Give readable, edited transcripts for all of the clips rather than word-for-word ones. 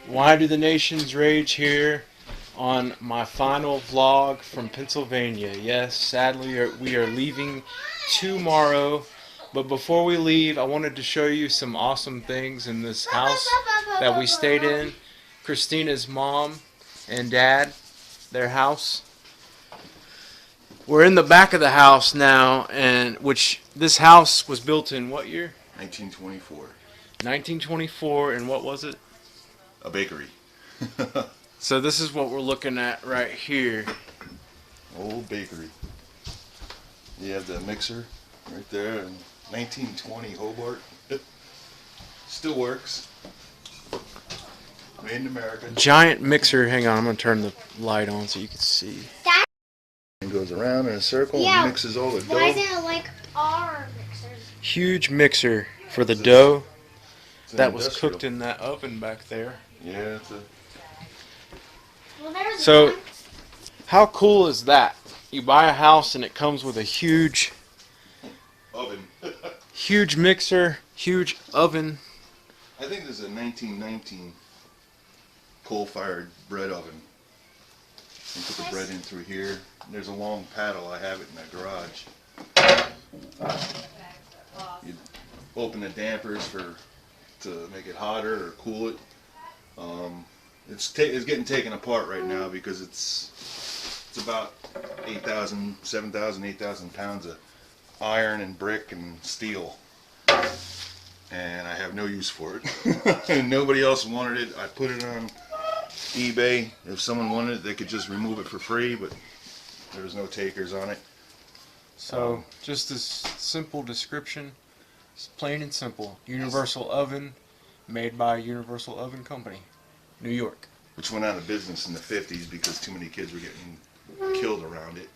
Why do the nations rage here on my final vlog from Pennsylvania? Yes, sadly we are leaving tomorrow, but before we leave, I wanted to show you some awesome things in this house that we stayed in. Christina's mom and dad, their house. We're in the back of the house now, and which this house was built in what year? 1924. 1924, and what was it? A bakery. So this is what we're looking at right here. Old bakery. You have the mixer right there in 1920 Hobart. Still works. Made in America. Giant mixer. Hang on, I'm going to turn the light on so you can see. It goes around in a circle and mixes all the dough. Why isn't it like our mixers? Huge mixer for the dough that was industrial. cooked in that oven back there. Yeah, it's a... So, how cool is that? You buy a house and it comes with a huge oven. huge mixer, huge oven. I think this is a 1919 coal-fired bread oven. You put the bread in through here. There's a long paddle. I have it in the garage. You open the dampers to make it hotter or cool it. It's getting taken apart right now because it's about 7,000, 8,000 pounds of iron and brick and steel, and I have no use for it. And nobody else wanted it. I put it on eBay. If someone wanted it, they could just remove it for free, but there was no takers on it. So, just a simple description. It's plain and simple. Universal oven, made by Universal Oven Company, New York. Which went out of business in the 50s because too many kids were getting killed around it.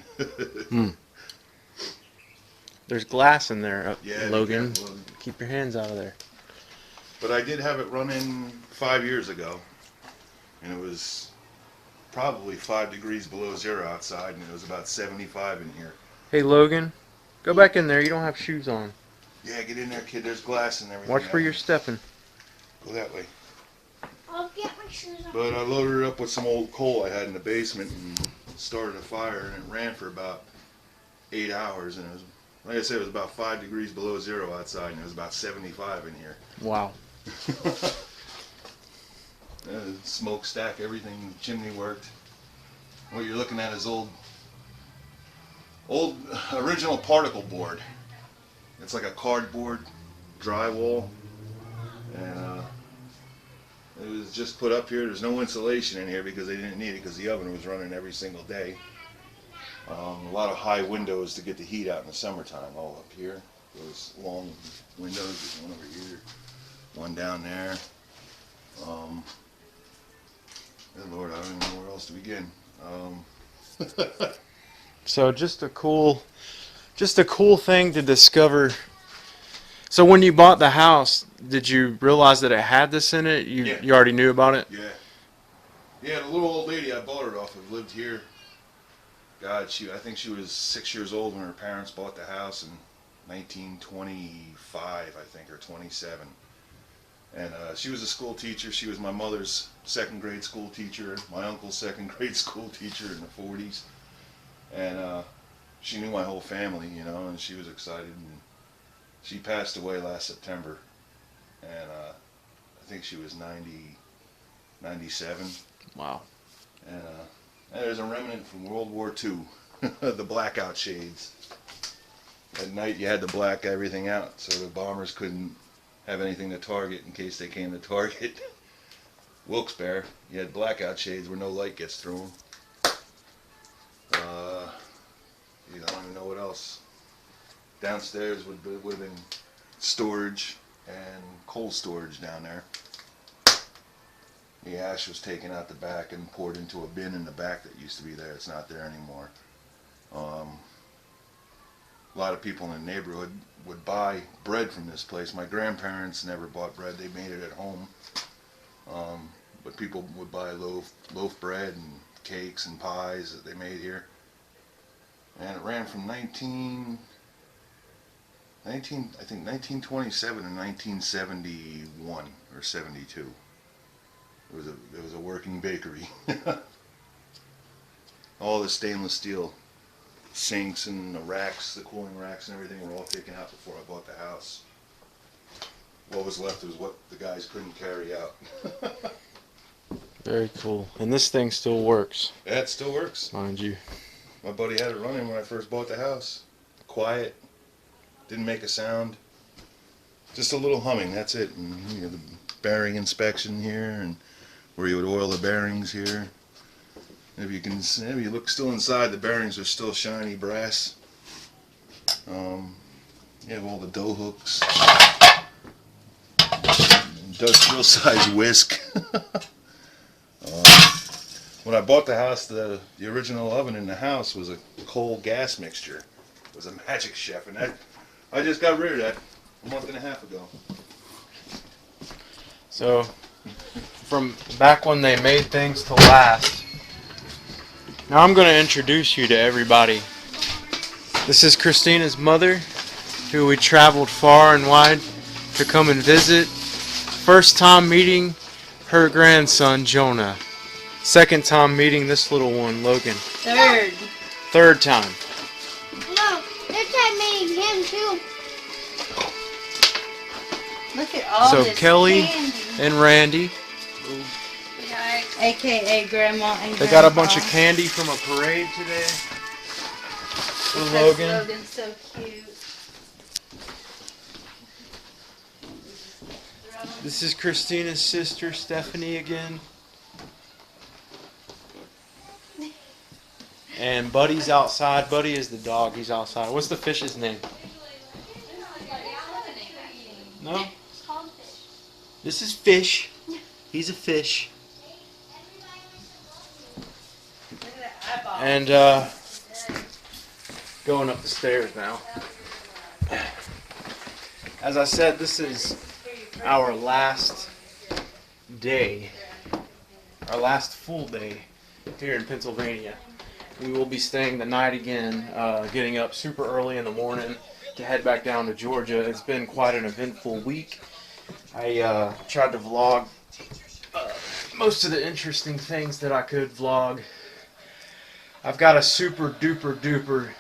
There's glass in there, Yeah, Logan. Keep your hands out of there. But I did have it running 5 years ago, and it was probably 5 degrees below zero outside, and it was about 75 in here. Hey, Logan, go back in there. You don't have shoes on. Yeah, get in there, kid. There's glass and everything. Watch where you're stepping. Go that way. I'll get my shoes on. But I loaded it up with some old coal I had in the basement and started a fire, and it ran for about 8 hours, and it was, like I said, it was about 5 degrees below zero outside, and it was about 75 in here. Wow. Smokestack, everything, the chimney worked. What you're looking at is old original particle board. It's like a cardboard drywall, and it was just put up here. There's no insulation in here because they didn't need it because the oven was running every single day. A lot of high windows to get the heat out in the summertime. All up here, those long windows. There's one over here, one down there. Good Lord, I don't even know where else to begin. So just a cool thing to discover. So when you bought the house, did you realize that it had this in it? You already knew about it? Yeah. Yeah, the little old lady I bought it off of lived here. God, I think she was 6 years old when her parents bought the house in 1925, I think, or 27. And she was a school teacher. She was my mother's second grade school teacher, my uncle's second grade school teacher in the 40s. And she knew my whole family, you know, and she was excited. And she passed away last September. And I think she was 97. Wow. And there's a remnant from World War II, the blackout shades. At night you had to black everything out so the bombers couldn't have anything to target in case they came to target Wilkes-Barre. You had blackout shades where no light gets through them. I don't even know what else. Downstairs would have been storage and coal storage down there. The ash was taken out the back and poured into a bin in the back that used to be there. It's not there anymore. A lot of people in the neighborhood would buy bread from this place. My grandparents never bought bread. They made it at home. But people would buy loaf bread and cakes and pies that they made here. And it ran from 1927 to 1971 or 72. It was a working bakery. All the stainless steel sinks and the racks, the cooling racks and everything were all taken out before I bought the house. What was left was what the guys couldn't carry out. Very cool. And this thing still works, Yeah, it still works. mind you. My buddy had it running when I first bought the house. Quiet, didn't make a sound, just a little humming, that's it. And you know, the bearing inspection here, and where you would oil the bearings here. If you can, if you look still inside, the bearings are still shiny brass. You have all the dough hooks, industrial size whisk. When I bought the house, the original oven in the house was a coal gas mixture. It was a Magic Chef, and I just got rid of that a month and a half ago. So, from back when they made things to last, now I'm going to introduce you to everybody. This is Christina's mother, who we traveled far and wide to come and visit. First time meeting her grandson, Jonah. Second time meeting this little one, Logan. Third time. No, they're time meeting him too. Look at all So this Kelly candy. and Randy, AKA Grandma and they got a bunch of candy from a parade today. For Logan. Logan's so cute. This is Christina's sister, Stephanie, again. And Buddy's outside. Buddy is the dog. He's outside. What's the fish's name? No? This is Fish. He's a fish. Look at that eyeball. And going up the stairs now. As I said, this is our last day. Our last full day here in Pennsylvania. We will be staying the night again, getting up super early in the morning to head back down to Georgia. It's been quite an eventful week. I tried to vlog most of the interesting things that I could vlog. I've got a super duper duper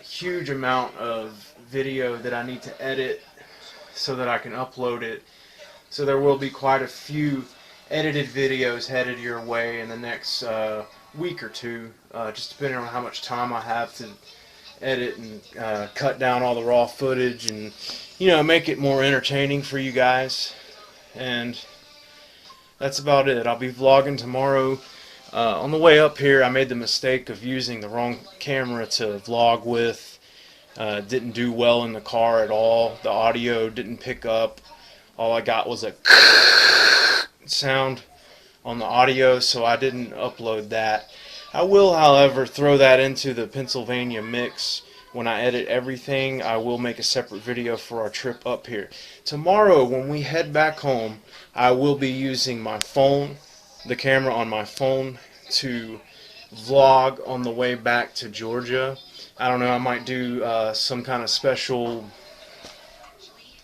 huge amount of video that I need to edit so that I can upload it. So there will be quite a few edited videos headed your way in the next week or two, just depending on how much time I have to edit and cut down all the raw footage and, you know, make it more entertaining for you guys. And that's about it. I'll be vlogging tomorrow. On the way up here, I made the mistake of using the wrong camera to vlog with. Didn't do well in the car at all. The audio didn't pick up. All I got was a sound on the audio, so I didn't upload that. I will, however, throw that into the Pennsylvania mix. When I edit everything, I will make a separate video for our trip up here. Tomorrow, when we head back home, I will be using my phone, the camera on my phone, to vlog on the way back to Georgia. I don't know, I might do some kind of special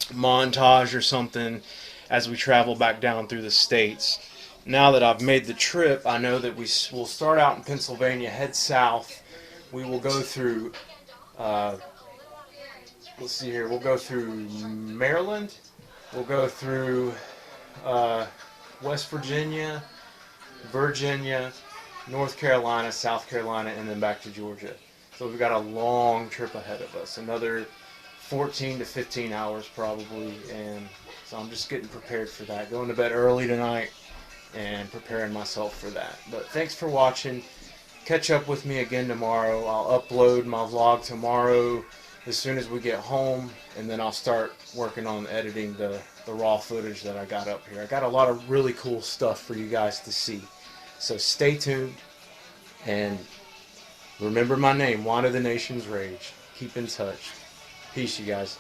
montage or something as we travel back down through the states. Now that I've made the trip, I know that we will start out in Pennsylvania, head south. We will go through, let's see here, we'll go through Maryland, we'll go through West Virginia, Virginia, North Carolina, South Carolina, and then back to Georgia. So we've got a long trip ahead of us, another 14 to 15 hours probably, and so I'm just getting prepared for that. Going to bed early tonight and preparing myself for that. But thanks for watching. Catch up with me again tomorrow. I'll upload my vlog tomorrow as soon as we get home, and then I'll start working on editing the raw footage that I got up here. I got a lot of really cool stuff for you guys to see. So stay tuned, and remember my name, Wanda the Nation's Rage. Keep in touch. Peace, you guys.